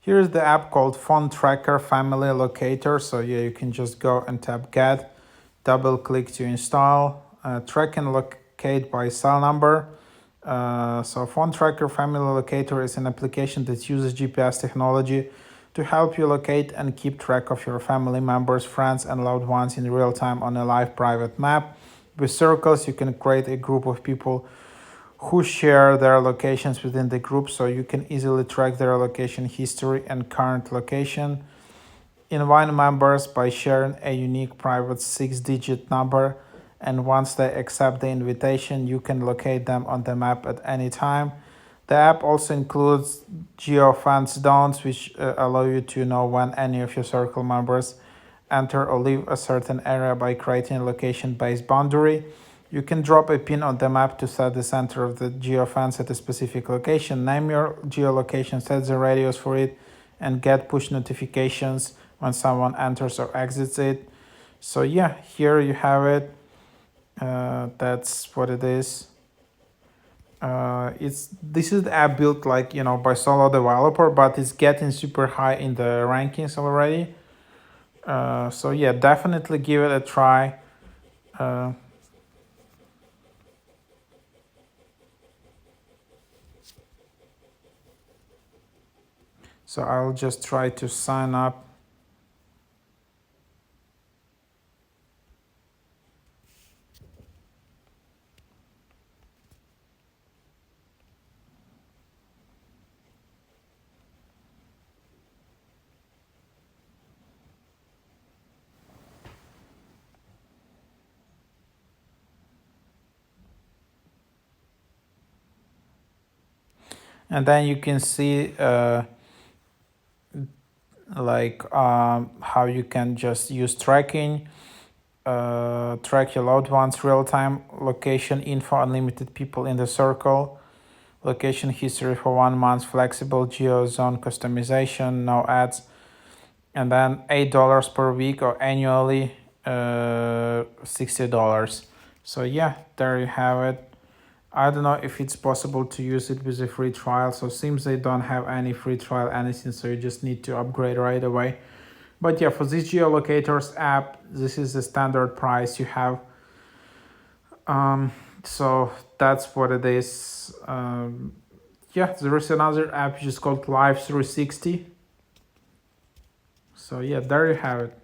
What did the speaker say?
Here's the app called Phone Tracker Family Locator. So yeah, you can just go and tap Get, double click to install, track and locate by cell number. So Phone Tracker Family Locator is an application that uses GPS technology to help you locate and keep track of your family members, friends, and loved ones in real time on a live private map. With circles, you can create a group of people who share their locations within the group, so you can easily track their location history and current location. Invite members by sharing a unique private 6-digit number, and once they accept the invitation, you can locate them on the map at any time. The app also includes geofence zones, which allow you to know when any of your circle members enter or leave a certain area by creating a location-based boundary. You can drop a pin on the map to set the center of the geofence at a specific location, name your geolocation, set the radius for it, and get push notifications when someone enters or exits it. So yeah, here you have it. That's what it is. This is the app built like by solo developer, but it's getting super high in the rankings already. So yeah, definitely give it a try. So I'll just try to sign up. And then you can see how you can just use tracking, track your loved ones, real-time location info, unlimited people in the circle, location history for 1 month, flexible geo zone customization, no ads, and then $8 per week or annually $60. So yeah, there you have it. I don't know if it's possible to use it with a free trial. So seems they don't have any free trial anything, so you just need to upgrade right away. But yeah, for this geolocators app, this is the standard price you have. So that's what it is. Yeah, there is another app just called Live 360. So yeah, there you have it.